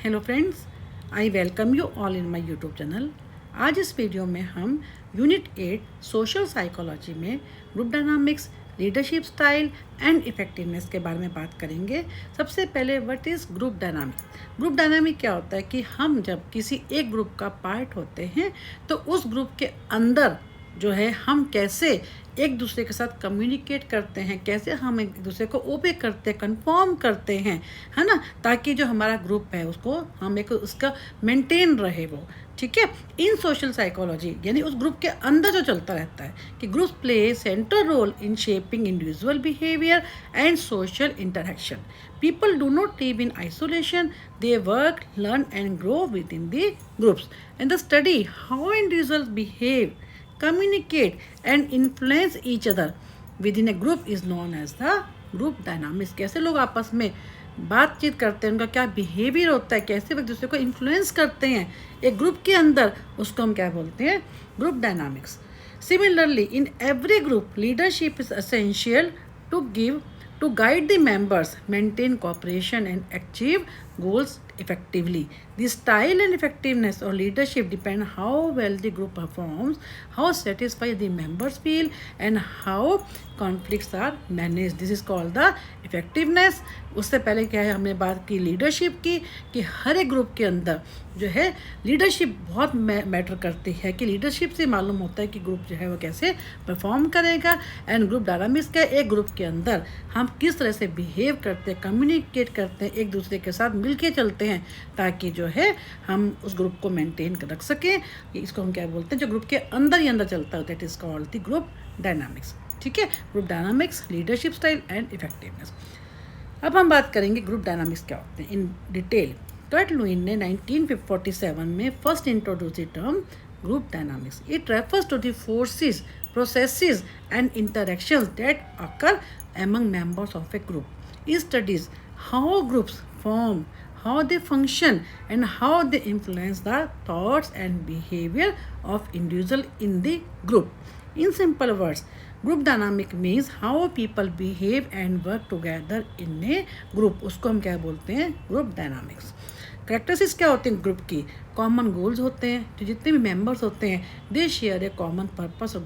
Hello friends, I welcome you all in my YouTube channel. आज इस video में हम यूनिट 8 सोशल साइकोलॉजी में group dynamics, leadership style and effectiveness के बारे में बात करेंगे। सबसे पहले what is group dynamics. Group dynamic क्या होता है कि हम जब किसी एक ग्रुप का पार्ट होते हैं तो उस ग्रुप के अंदर जो है हम कैसे एक दूसरे के साथ कम्युनिकेट करते हैं, कैसे हम एक दूसरे को ओबे करते हैं, कंफर्म करते हैं, है ना, ताकि जो हमारा ग्रुप है उसको हम एक उसका मेंटेन रहे वो, ठीक है। इन सोशल साइकोलॉजी यानी उस ग्रुप के अंदर जो चलता रहता है कि group play central role in shaping individual behaviour and social interaction. People do not live in isolation, they work, learn and grow within the groups. And the study how individuals behave, communicate and influence each other within a group is known as the group dynamics. कैसे लोग आपस में बातचीत करते हैं, उनका क्या behaviour होता है, कैसे वो एक दूसरे को इन्फ्लुएंस करते हैं एक ग्रुप के अंदर, उसको हम क्या बोलते हैं, group dynamics. Similarly in every group leadership is essential to guide the members, maintain cooperation and achieve goals effectively. The style and effectiveness of leadership depend how well the group performs, how satisfied the members feel and how conflicts are managed. This is called the effectiveness. उससे पहले क्या है, हमने बात की leadership की कि हर एक ग्रुप के अंदर जो है लीडरशिप बहुत मैटर करती है, कि लीडरशिप से मालूम होता है कि ग्रुप जो है वो कैसे परफॉर्म करेगा। एंड ग्रुप डायनामिक्स का एक ग्रुप के अंदर हम किस तरह से बिहेव करते हैं, कम्युनिकेट करते हैं, एक दूसरे के साथ मिलके चलते हैं ताकि जो है हम उस ग्रुप को मेंटेन रख सकें। इसको हम क्या बोलते हैं, जो ग्रुप के अंदर ही अंदर चलता है, that is called the group dynamics, ठीक है। Group dynamics, leadership style and effectiveness. अब हम बात करेंगे ग्रुप डायनामिक्स क्या होते हैं इन डिटेल। कर्ट लुईन ने 1947 में first introduce the term group dynamics. It refers to the forces, processes and interactions that occur among members of a group. It studies how groups form, how they function and how they influence the thoughts and behavior of individual in the group. In simple words, group dynamic means how people behave and work together in a group. उसको हम क्या बोलते हैं, group dynamics. Characteristics क्या होते हैं group की, common goals होते हैं, जो जितने भी मेंबर्स होते हैं दे शेयर ए कॉमन पर्पस और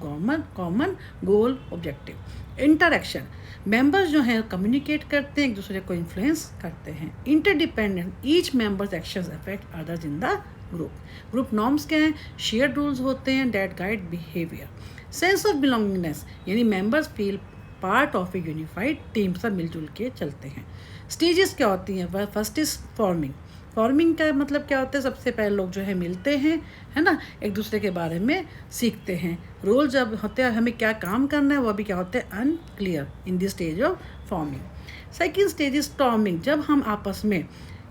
common goal objective. Interaction, members जो हैं कम्युनिकेट करते हैं, एक दूसरे को इन्फ्लुएंस करते हैं। Interdependent, each members actions affect others in the group. Group norms क्या हैं, शेयर्ड रूल्स होते हैं that guide behaviour. Sense of belongingness, यानी members feel part of a unified team, सब मिलजुल के चलते हैं। स्टेजेस क्या होती हैं, फर्स्ट इज फॉर्मिंग। फॉर्मिंग का मतलब क्या होता है, सबसे पहले लोग जो है मिलते हैं, है ना, एक दूसरे के बारे में सीखते हैं। रोल जब होते हैं, हमें क्या काम करना है, वो भी क्या होते हैं, unclear in this stage of forming. Second stage is storming. जब हम आपस में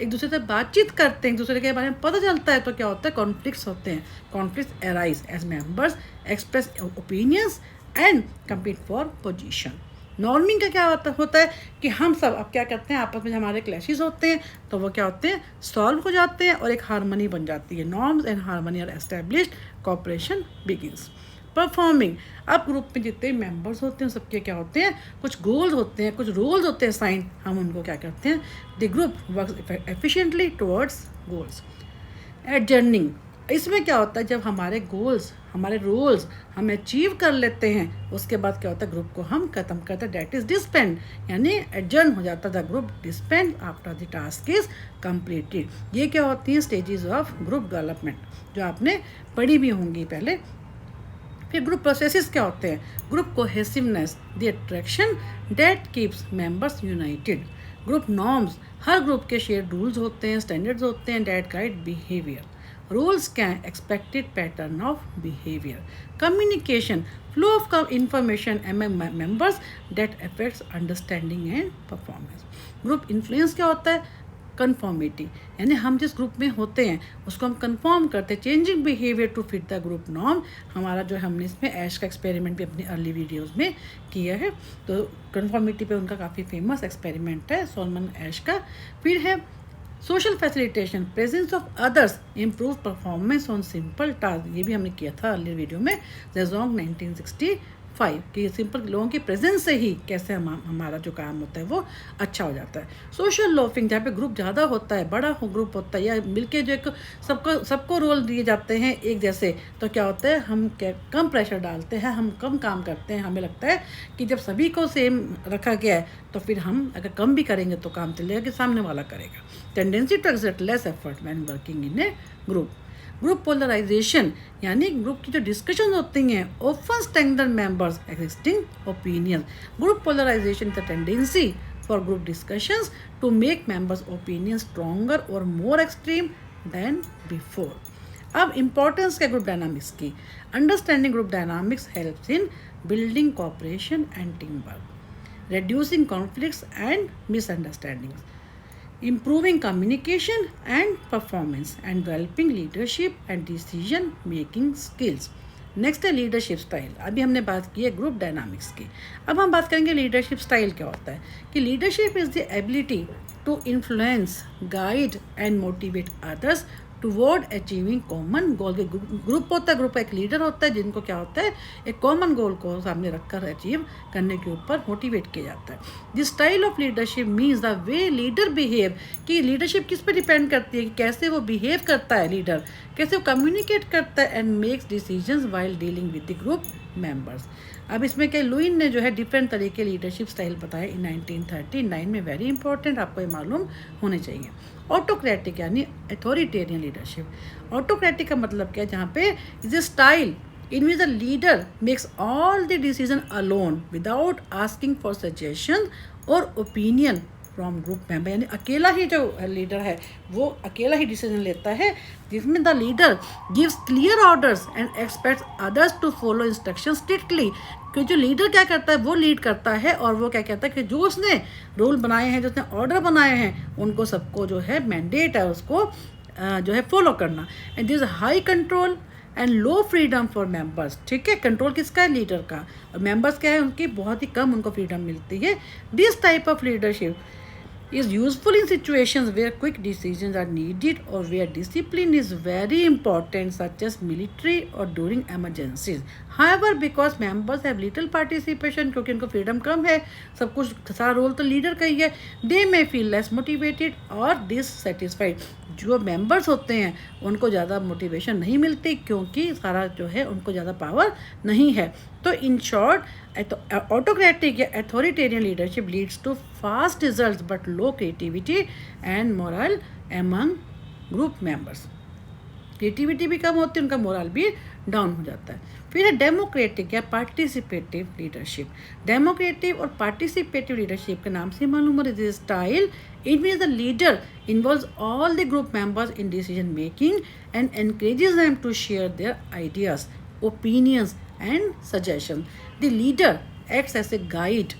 एक दूसरे से बातचीत करते हैं, एक दूसरे के बारे में पता चलता है, तो क्या होता है, कॉन्फ्लिक्ट्स होते हैं। Conflicts arise as members express opinions and compete for position. Norming का क्या होता है कि हम सब अब क्या करते हैं, आपस में हमारे क्लैशेस होते हैं तो वो क्या होते हैं, सॉल्व हो जाते हैं और एक हार्मनी बन जाती है। Norms and harmony are established, cooperation begins. Performing, अब ग्रुप में जितने मेंबर्स होते हैं सबके क्या होते हैं, कुछ गोल्स होते हैं, कुछ रोल्स होते हैं साइन, हम उनको क्या करते हैं, the group works efficiently towards goals. एडजर्निंग, इसमें क्या होता है, जब हमारे गोल्स, हमारे रोल्स हम अचीव कर लेते हैं, उसके बाद क्या होता है, ग्रुप को हम ख़त्म करते हैं, डैट इज़ डिस्पेंड, यानी एडजर्न हो जाता है, the group disband after the task is completed. ये क्या होती हैं, स्टेजेस ऑफ ग्रुप डेवलपमेंट, जो आपने पढ़ी भी होंगी पहले। फिर ग्रुप प्रोसेसेस क्या होते हैं, group cohesiveness, the attraction that keeps members United. Group norms, her group के शेयर रूल्स होते हैं, स्टैंडर्ड्स होते हैं that guide behaviour. Rules can expected pattern of behavior. Communication, flow of information among members that affects understanding and performance. Group influence क्या होता है, conformity, यानी हम जिस ग्रुप में होते हैं उसको हम कंफर्म करते हैं। Changing behaviour to fit the group norm, हमारा जो हमने इसमें ऐश का एक्सपेरिमेंट भी अपनी अर्ली वीडियोस में किया है, तो कंफर्मिटी पे उनका काफ़ी फेमस एक्सपेरिमेंट है, सोलमन ऐश का। फिर है social facilitation, presence of others improve performance on simple task, ये भी हमने किया था अर्ली वीडियो में, जेजोंग 1960 5 कि सिंपल लोगों की प्रेजेंस से ही कैसे हमारा जो काम होता है वो अच्छा हो जाता है। सोशल लोफिंग, जहाँ पे ग्रुप ज़्यादा होता है, बड़ा ग्रुप होता है, या मिलके जो एक सबको रोल दिए जाते हैं एक जैसे, तो क्या होता है हम कम प्रेशर डालते हैं, हम कम काम करते हैं। हमें लगता है कि जब सभी को सेम रखा गया है तो फिर हम अगर कम भी करेंगे तो काम चलेगा कि सामने वाला करेगा। Tendency to exert less effort when working in a group. Group polarisation यानी ग्रुप की जो डिस्कशन होती हैं often strengthen members existing opinion. Group polarisation is a tendency for group discussions to make members opinion stronger और more extreme than before. अब importance क्या group dynamics की। Understanding group dynamics helps in building cooperation and team work, reducing conflicts and misunderstandings, improving communication and performance, and developing leadership and decision making skills. Next है leadership style. अभी हमने बात की है group dynamics की, अब हम बात करेंगे लीडरशिप स्टाइल क्या होता है। कि leadership is the ability to influence, guide and motivate others toward achieving common goal. Group होता है, ग्रुप का एक लीडर होता है जिनको क्या होता है एक कॉमन गोल को सामने रखकर अचीव करने के ऊपर मोटिवेट किया जाता है। This style of leadership means the way leader behave, कि लीडरशिप किस पे डिपेंड करती है कि कैसे वो बिहेव करता है लीडर, कैसे वो कम्युनिकेट करता है and makes decisions while dealing with the group members. अब इसमें क्या लुईन ने जो है डिफरेंट तरीके लीडरशिप स्टाइल बताए इन 1939 में, वेरी इंपॉर्टेंट, आपको ये मालूम होने चाहिए। ऑटोक्रेटिक यानी अथॉरिटेरियन लीडरशिप। ऑटोक्रेटिक का मतलब क्या है, जहाँ पे is a style in which the leader makes all the decision alone without asking for suggestion और ओपिनियन फ्रॉम ग्रुप मेंबर। यानी अकेला ही जो लीडर है वो अकेला ही डिसीजन लेता है, जिसमें the leader gives clear orders and expects others to follow instruction strictly. कि जो लीडर क्या करता है वो लीड करता है और वो क्या कहता है कि जो उसने रूल बनाए हैं, जो उसने ऑर्डर बनाए हैं, उनको सबको जो है मैंडेट है उसको जो है फॉलो करना। And this high control and low freedom for members. ठीक है, कंट्रोल किसका है, लीडर का, और मेंबर्स क्या है उनकी बहुत ही कम उनको फ्रीडम मिलती है। This type of leadership is useful in situations where quick decisions are needed or where discipline is very important, such as military or during emergencies. However, because members have little participation, क्योंकि उनको freedom कम है, सब कुछ सारा role तो leader का ही है, they may feel less motivated or dissatisfied. जो मेंबर्स होते हैं उनको ज़्यादा मोटिवेशन नहीं मिलती क्योंकि सारा जो है उनको ज़्यादा पावर नहीं है। तो इन शॉर्ट ऑटोक्रेटिक या authoritarian leadership leads to fast results but low creativity and morale among group members. Creativity भी कम होती है, उनका मोरल भी डाउन हो जाता है। फिर है डेमोक्रेटिक या पार्टिसिपेटिव लीडरशिप। डेमोक्रेटिव और पार्टिसिपेटिव लीडरशिप के नाम से मालूम हो रही है style in which the leader involves all the group members in decision making and encourages them to share their ideas, opinions and suggestions. The leader acts as a guide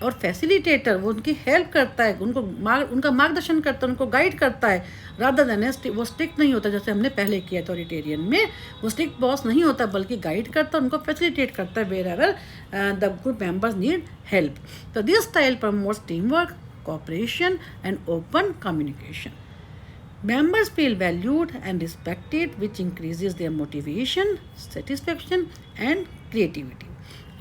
और facilitator, वो उनकी हेल्प करता है, उनका मार्गदर्शन करता है, उनको गाइड करता है, रादर देन वो स्ट्रिक्ट नहीं होता जैसे हमने पहले किया अथॉरिटेरियन में, वो स्ट्रिक्ट बॉस नहीं होता बल्कि गाइड करता है, उनको फैसिलिटेट करता है wherever the group members need help. तो this style promotes team work, cooperation and open communication. Members feel valued and respected, which increases their motivation, satisfaction and creativity.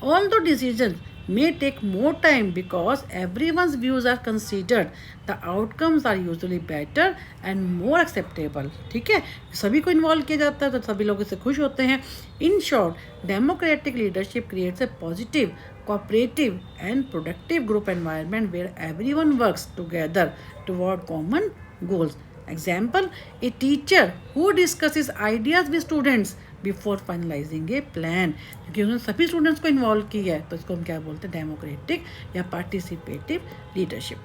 Although decisions may take more time because everyone's views are considered, the outcomes are usually better and more acceptable. ठीक है, सभी को involve किया जाता है तो सभी लोग इससे खुश होते हैं। In short, democratic leadership creates a positive, cooperative and productive group environment where everyone works together toward common goals. Example, a teacher who discusses ideas with students before finalizing a plan. क्योंकि उन्होंने सभी students को involve किया है तो इसको हम क्या बोलते हैं, डेमोक्रेटिक या पार्टिसिपेटिव लीडरशिप।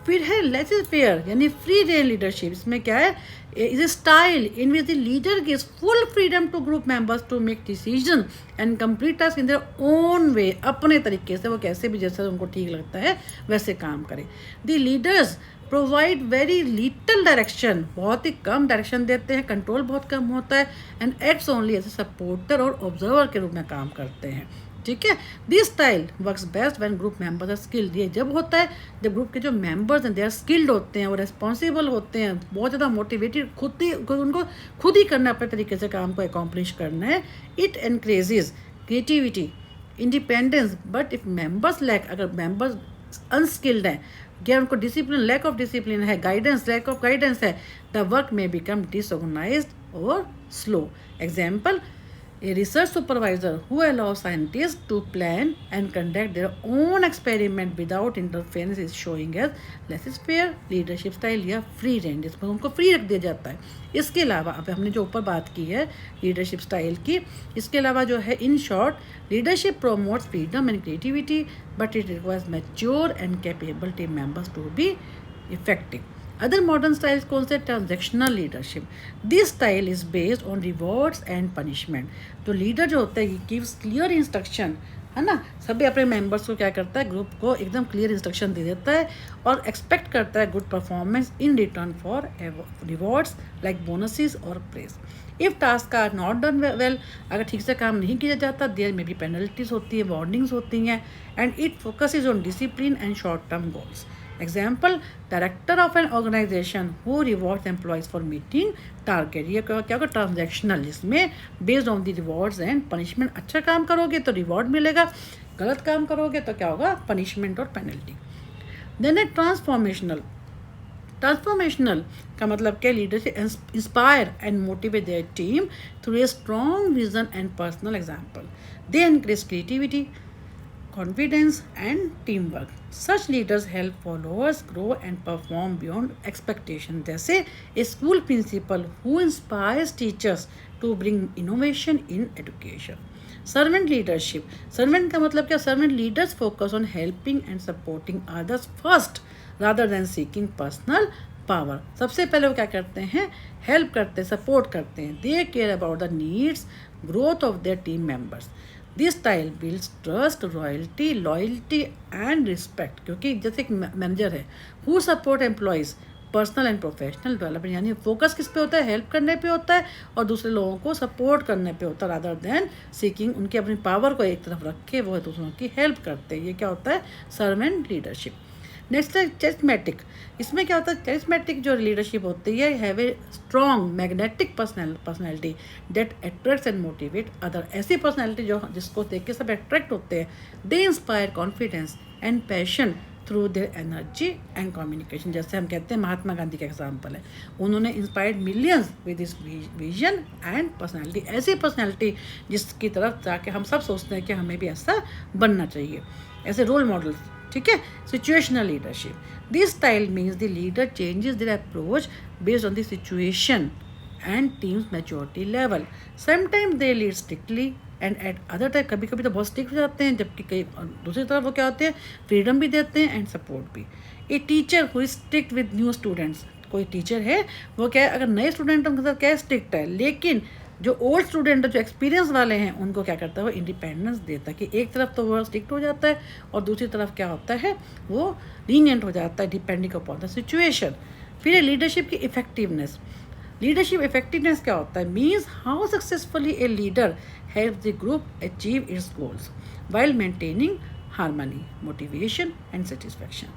फिर है लेसिस फेयर यानी फ्री रेन लीडरशिप। इसमें क्या है, is a style in which the leader gives full freedom to group members to make decision and complete task in their own way. अपने तरीके से वो कैसे भी जैसा उनको ठीक लगता है वैसे काम करें। The leaders provide very little direction, बहुत ही कम डायरेक्शन देते हैं, कंट्रोल बहुत कम होता है, and acts only as a supporter और ऑब्जर्वर के रूप में काम करते हैं। ठीक है, this style works best when group members are skilled. ये जब होता है जब ग्रुप के जो मेंबर्स हैं दे आर स्किल्ड होते हैं और रिस्पॉन्सिबल होते हैं, बहुत ज़्यादा मोटिवेटेड, उनको खुद ही करना अपने तरीके से काम को अकॉम्प्लिश करना है। It encourages creativity independence, but if members lack, अगर मेंबर्स अनस्किल्ड हैं, क्या उनको डिसिप्लिन, लैक ऑफ डिसिप्लिन है, गाइडेंस, लैक ऑफ गाइडेंस है, द वर्क में बिकम डिसऑर्गेनाइज्ड और slow. Example, a research supervisor who allows scientists to plan and conduct their own experiment without interference is showing as laissez-faire leadership style या free range, इसमें उनको free रख दिया जाता है. इसके अलावा अब हमने जो ऊपर बात की है लीडरशिप स्टाइल की, इसके अलावा जो है in short leadership promotes freedom and creativity but it requires mature and capable team members to be effective. Other modern styles कौन से? Transactional leadership. This style is based on rewards and punishment. तो leader जो होता है he gives clear instruction, है ना, सभी अपने मेंबर्स को क्या करता है, ग्रुप को एकदम क्लियर इंस्ट्रक्शन दे देता है और एक्सपेक्ट करता है good performance in return for rewards like bonuses और praise. If task are not done well, अगर ठीक से काम नहीं किया जाता, देयर में भी पेनल्टीज होती है, वार्निंग्स होती हैं, and it focuses on discipline and short term goals. Example, director of an organisation who rewards employees for meeting target. ये क्या होगा? ट्रांजेक्शनल, जिसमें based on the rewards and punishment. अच्छा काम करोगे तो रिवॉर्ड मिलेगा, गलत काम करोगे तो क्या होगा? पनिशमेंट और पेनल्टी. देन है ट्रांसफॉर्मेशनल. ट्रांसफॉर्मेशनल का मतलब क्या? Leadership inspire and motivate their team through a strong vision and personal example. They encourage creativity, confidence and teamwork. Such leaders help followers grow and perform beyond expectation. जैसे a school principal who inspires teachers to bring innovation in education. Servant leadership. Servant का मतलब क्या? Servant leaders focus on helping and supporting others first rather than seeking personal power. सबसे पहले वो क्या करते हैं? हेल्प करते हैं, सपोर्ट करते हैं. They care about the needs, growth of their team members. This style builds trust, loyalty and respect. क्योंकि जैसे एक मैनेजर है who support employees personal and professional development, यानी फोकस किस पे होता है? हेल्प करने पे होता है और दूसरे लोगों को सपोर्ट करने पे होता है, रादर देन सीकिंग. उनकी अपनी पावर को एक तरफ रख के वो दूसरों की हेल्प करते हैं. ये क्या होता है? Servant leadership. नेक्स्ट है चेरिस्मेटिक. इसमें क्या होता है? चेरिस्मेटिक जो लीडरशिप होती है, have a strong magnetic personality that attracts and motivate other. ऐसी पर्सनैलिटी जो जिसको देख के सब अट्रैक्ट होते हैं. They inspire confidence and passion through their energy and communication. जैसे हम कहते हैं महात्मा गांधी का एग्जाम्पल है, उन्होंने inspired millions with this vision and personality. ऐसी पर्सनैलिटी जिसकी तरफ जाके हम सब सोचते हैं कि हमें भी ऐसा बनना चाहिए. ऐसे रोल मॉडल्स. ठीक है. Situational leadership. This style means the leader changes their approach based on the situation and team's maturity level. Sometimes they lead strictly and at other time, कभी कभी तो बहुत स्ट्रिक्ट हो जाते हैं, जबकि कई दूसरी तरफ वो क्या होते हैं? फ्रीडम भी देते हैं एंड सपोर्ट भी. A teacher who is strict with new students. कोई टीचर है वो क्या है, अगर नए स्टूडेंट उनके साथ क्या स्ट्रिक्ट है, लेकिन जो ओल्ड स्टूडेंट जो एक्सपीरियंस वाले हैं उनको क्या करता है? वो इंडिपेंडेंस देता है. कि एक तरफ तो वो स्ट्रिक्ट हो जाता है और दूसरी तरफ क्या होता है? वो लीनियंट हो जाता है डिपेंडिंग अपॉन द सिचुएशन. फिर लीडरशिप की इफेक्टिवनेस. लीडरशिप इफेक्टिवनेस क्या होता है? Means how successfully a leader help the group achieve it's goals while maintaining harmony, motivation and satisfaction.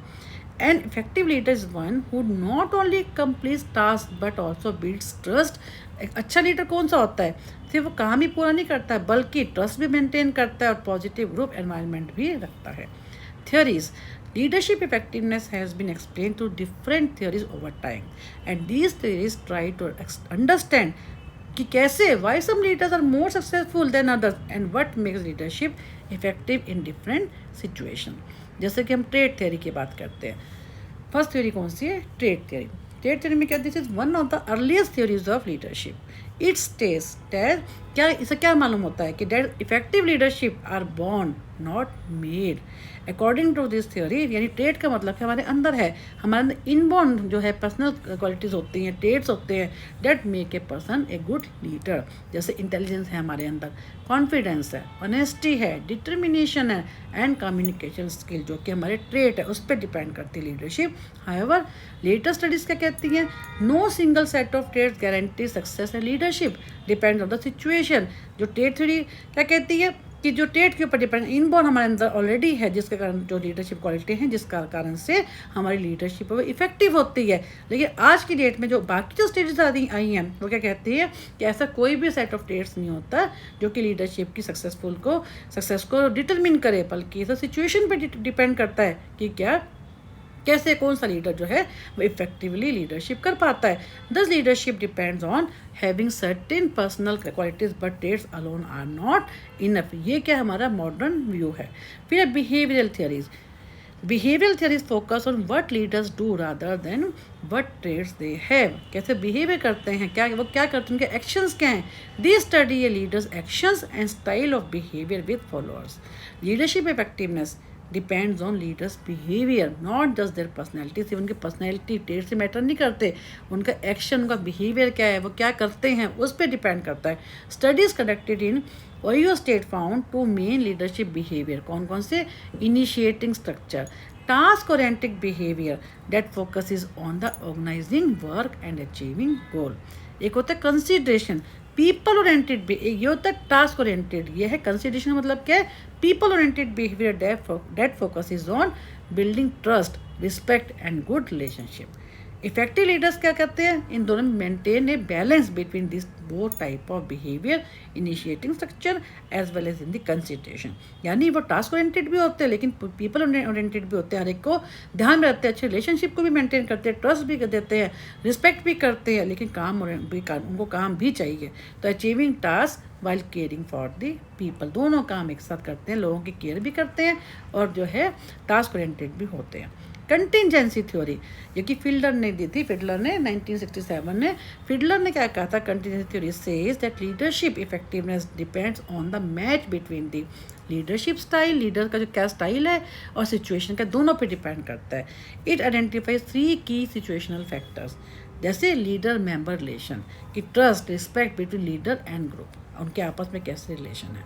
An effective leader is one who not only completes tasks but also builds trust. एक अच्छा leader कौन सा होता है? सिर्फ वो काम ही पूरा नहीं करता है बल्कि ट्रस्ट भी मेंटेन करता है और पॉजिटिव ग्रुप एनवायरनमेंट भी रखता है. Theories. Leadership effectiveness has been explained through different theories over time, and these theories try to understand कि कैसे why some leaders are more successful than others and what makes leadership effective in different situation. जैसे कि हम trade theory की बात करते हैं. First theory कौन सी है? Trade theory. ट्रेड थ्योरी में क्या? This is one of the earliest theories of leadership. It's states that, क्या इससे क्या मालूम होता है कि that effective leadership are born not made. According to this theory, यानी ट्रेड का मतलब हमारे अंदर है, हमारे अंदर इनबॉर्न जो है पर्सनल क्वालिटीज़ होती हैं, ट्रेड्स होते हैं that make a person a good leader. जैसे इंटेलिजेंस है हमारे अंदर, कॉन्फिडेंस है, ऑनेस्टी है, डिटर्मिनेशन है एंड कम्युनिकेशन स्किल, जो कि हमारे ट्रेड है, उस पर डिपेंड करती है लीडरशिप. हाउएवर लेटेस्ट स्टडीज़ क्या कहती हैं? No single set of traits guarantee success and leadership depends on the situation. जो ट्रेड थ्योरी क्या कहती है कि जो ट्रेट के ऊपर डिपेंड, इनबॉर्न हमारे अंदर ऑलरेडी है, जिसके कारण जो लीडरशिप क्वालिटी हैं, जिसका कारण से हमारी लीडरशिप वो इफेक्टिव होती है। लेकिन आज की डेट में जो बाकी जो स्टेजेस आई हैं वो क्या कहती है कि ऐसा कोई भी सेट ऑफ ट्रेट्स नहीं होता जो कि लीडरशिप की सक्सेस को डिटरमिन करे, बल्कि ये सिचुएशन पे डिपेंड करता है कि कैसे कौन सा लीडर जो है वो इफेक्टिवली लीडरशिप कर पाता है। Thus leadership depends on having certain personal qualities but traits alone are not enough. ये क्या हमारा मॉडर्न व्यू है। फिर behavioural theories. Behavioural theories focus on what leaders do rather than what traits they have. कैसे behaviour करते हैं, वो क्या करते हैं, उनके एक्शंस क्या हैं। They study A leaders actions and style of behaviour with followers. Leadership effectiveness depends on leaders behaviour, not just their personality. सिर्फ उनकी पर्सनैलिटी ट्रेट से मैटर नहीं करते, उनका एक्शन, उनका बिहेवियर क्या है, वो क्या करते हैं, उस पर डिपेंड करता है। Studies conducted in Ohio state found two main leadership behaviour. कौन कौन से? Initiating structure, task oriented behaviour that focuses on the organising work and achieving goal. एक होता है कंसिडरेशन, पीपल ओरिएंटेड, ये होता है टास्क ओरिएंटेड। ये है कंसिडरेशन, मतलब क्या है? People oriented behaviour that focuses on building trust, respect and good relationship. Effective leaders क्या करते हैं? इन दोनों में maintain a balance between this both type of behaviour, initiating structure as well as in the consideration. यानी वो task oriented भी होते हैं लेकिन पीपल ओरिएंटेड भी होते हैं, हर एक को ध्यान में रखते हैं, अच्छे रिलेशनशिप को भी मेंटेन करते हैं, ट्रस्ट भी देते हैं, रिस्पेक्ट भी करते हैं, लेकिन उनको काम भी चाहिए। तो achieving task while caring for the people, दोनों काम एक साथ करते हैं, लोगों की केयर भी करते हैं और जो है टास्क ओरिएंटेड भी होते हैं। कंटिजेंसी थ्योरी, ये कि फिडलर ने दी थी, फिडलर ने 1967 में फिडलर ने क्या कहा था? Contingency theory says that leadership effectiveness depends on the match between the leadership style, leader का जो क्या स्टाइल है, और सिचुएशन का, दोनों पे डिपेंड करता है। इट आइडेंटिफाइज 3 की सिचुएशनल फैक्टर्स, जैसे लीडर मेंबर रिलेशन, कि trust, respect between leader and group, उनके आपस में कैसे रिलेशन है।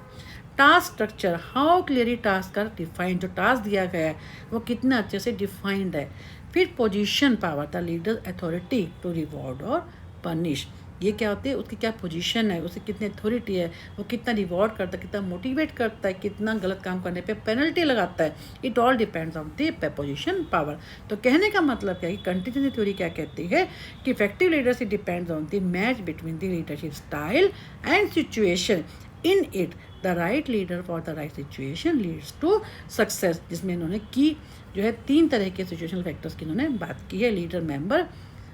Task structure, how clearly task का डिफाइंड, जो टास्क दिया गया है वो कितना अच्छे से डिफाइंड है। फिर position power, the leader authority to reward और पनिश, ये क्या होती है, उसकी क्या पोजीशन है, उसे कितनी अथॉरिटी है, वो कितना रिवॉर्ड करता है, कितना मोटिवेट करता है, कितना गलत काम करने पे पेनल्टी लगाता है। It all depends on the position power. तो कहने का मतलब क्या है कि कंटिजेंसी थ्योरी क्या कहती है कि effective leadership depends on the match between the leadership style and situation. In it the right leader for the right situation leads to success, जिसमें इन्होंने की जो है 3 तरह के सिचुएशनल फैक्टर्स की इन्होंने बात की है, leader member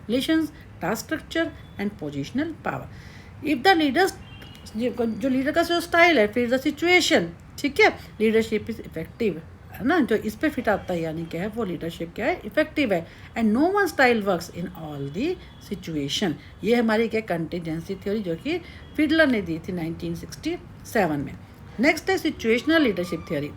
relations, task structure and positional power. If the leaders, जो लीडर का जो स्टाइल है, फिर द सिचुएशन, ठीक है, लीडरशिप इज इफेक्टिव, है ना, जो इस पे फिट आता है, यानी क्या है, वो लीडरशिप क्या है, इफेक्टिव है। And no one style works in all the situation. ये हमारी क्या कंटिजेंसी थ्योरी जो कि फिडलर ने दी थी 1967 में। नेक्स्ट है सिचुएशनल लीडरशिप थ्योरी,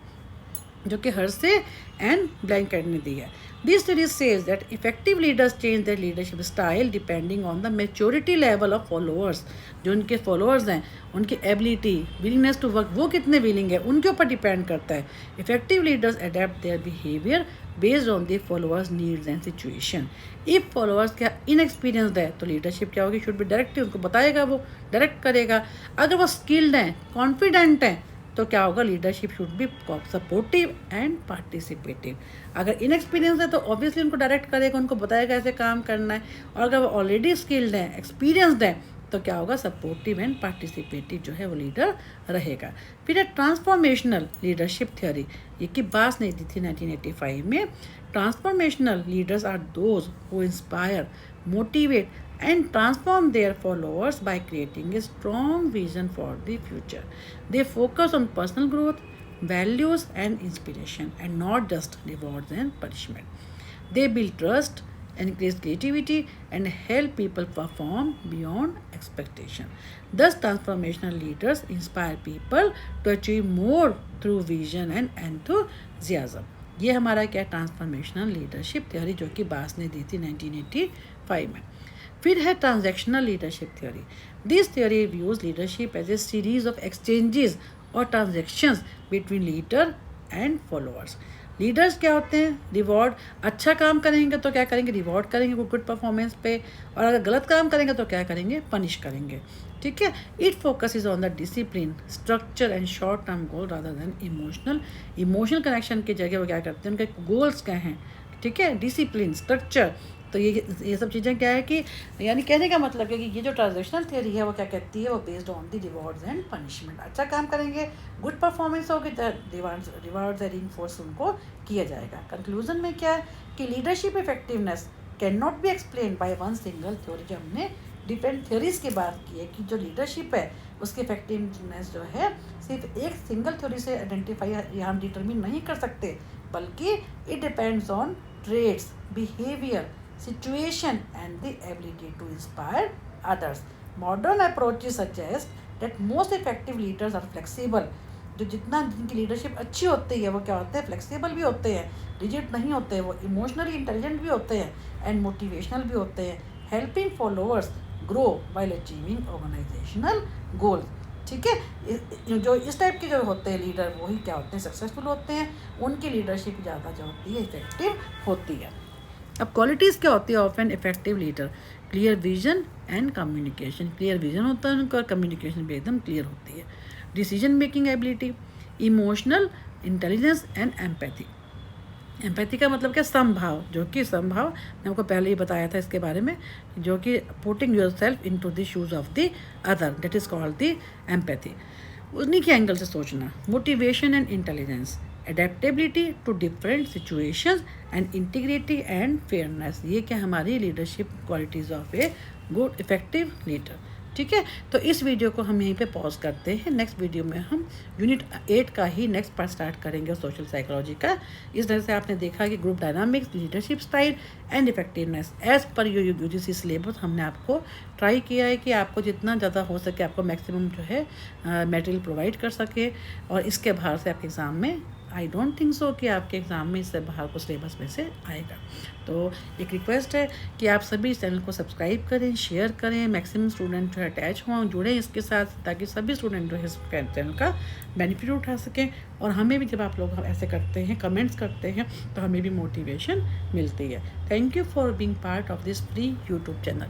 जो कि हर्से एंड ब्लैंकेट ने दी है। This theory says that effective leaders change their leadership style depending on the maturity level of followers. जो उनके फॉलोअर्स हैं, उनकी एबिलिटी, विलिंगनेस टू वर्क, वो कितने विलिंग है, उनके ऊपर डिपेंड करता है। Effective leaders adapt their behaviour based on the followers needs and situation. If followers क्या इनएक्सपीरियंसड है तो लीडरशिप क्या होगी, शुड बी डायरेक्टिव, उनको बताएगा, वो डायरेक्ट करेगा। अगर वो स्किल्ड हैं, कॉन्फिडेंट हैं, तो क्या होगा, leadership should be supportive and participative. अगर इनएक्सपीरियंस है तो ऑब्वियसली उनको डायरेक्ट करेगा, उनको बताएगा ऐसे काम करना है। और अगर वो ऑलरेडी स्किल्ड हैं, एक्सपीरियंसड हैं, तो क्या होगा, सपोर्टिव एंड पार्टिसिपेटिव जो है वो लीडर रहेगा। फिर है ट्रांसफॉर्मेशनल लीडरशिप थ्योरी, ये की बात नहीं दी थी 1985 में। Transformational leaders are those who inspire, motivate and transform their followers by creating a strong vision for the future. They focus on personal growth, values and inspiration, and not just rewards and punishment. They build trust, encourage creativity and help people perform beyond expectation. Thus transformational leaders inspire people to achieve more through vision and enthusiasm. ये हमारा क्या transformational leadership theory, जो कि बास ने दी थी 1985 में। फिर है transactional leadership theory. This theory views leadership as a series of exchanges और transactions between leader and followers. Leaders क्या होते हैं, रिवॉर्ड, अच्छा काम करेंगे तो क्या करेंगे, रिवॉर्ड करेंगे गुड परफॉर्मेंस पे, और अगर गलत काम करेंगे तो क्या करेंगे, पनिश करेंगे। ठीक है। It focus is on the discipline, structure and short term goal rather than emotional connection की जगह वो क्या करते हैं, उनके गोल्स क्या हैं। ठीक है, डिसिप्लिन, स्ट्रक्चर। तो ये सब चीज़ें क्या है कि यानी कहने का मतलब है कि ये जो ट्रांजेक्शनल थ्योरी है वो क्या कहती है, वो based on the rewards and punishment. अच्छा काम करेंगे, गुड परफॉर्मेंस होगी तो रिवॉर्ड्स एंड इन्फोर्स उनको किया जाएगा। कंक्लूजन में क्या है कि leadership effectiveness can not be explain by one single theory. जो हमने डिफरेंट थ्योरीज की बात की है कि जो लीडरशिप है उसकी इफेक्टिवनेस जो है सिर्फ एक सिंगल थ्योरी से आइडेंटिफाई या हम डिटरमिन नहीं कर सकते, बल्कि it depends on traits, behaviour, situation and the ability to inspire others. Modern approaches suggest that most effective leaders are flexible. जो जितना जिनकी लीडरशिप अच्छी होती है वो क्या होते हैं, फ्लेक्सिबल भी होते हैं, रिजिड नहीं होते हैं, वो इमोशनली इंटेलिजेंट भी होते हैं एंड मोटिवेशनल भी होते हैं, helping followers grow while achieving organisational goals. ठीक है, जो इस टाइप के जो होते हैं लीडर वही क्या होते हैं, सक्सेसफुल होते हैं, उनकी लीडरशिप ज़्यादा जो होती है इफेक्टिव होती है। अब क्वालिटीज़ क्या होती है of an effective leader, clear vision and communication. Clear vision होता है उनका और कम्युनिकेशन भी एकदम क्लियर होती है। Decision making ability, emotional intelligence and empathy. Empathy का मतलब क्या, समभाव, जो कि समभाव मैं आपको पहले ही बताया था इसके बारे में, जो कि putting yourself into the shoes of the other, that is called the empathy. उन्हीं के एंगल से सोचना। Motivation and intelligence, adaptability to different situations and integrity and fairness. ये क्या हमारी leadership qualities of a good effective leader. ठीक है, तो इस वीडियो को हम यहीं पे पॉज करते हैं। नेक्स्ट वीडियो में हम यूनिट 8 का ही नेक्स्ट पार्ट स्टार्ट करेंगे, सोशल साइकोलॉजी का। इस तरह से आपने देखा कि group dynamics, leadership style and effectiveness as per UGC syllabus हमने आपको ट्राई किया है कि आपको जितना ज़्यादा हो सके आपको मैक्सिमम जो है मटेरियल प्रोवाइड कर सके, और इसके बाहर से आपके एग्ज़ाम में आई डोंट थिंक सो कि आपके एग्ज़ाम में इससे बाहर को सिलेबस में से आएगा। तो एक रिक्वेस्ट है कि आप सभी इस चैनल को सब्सक्राइब करें, शेयर करें, मैक्सिमम स्टूडेंट जो है अटैच हों, जुड़ें इसके साथ, ताकि सभी स्टूडेंट जो है इस चैनल का बेनिफिट उठा सकें। और हमें भी जब आप लोग ऐसे करते हैं, कमेंट्स करते हैं, तो हमें भी मोटिवेशन मिलती है। Thank you for being part of this free YouTube channel.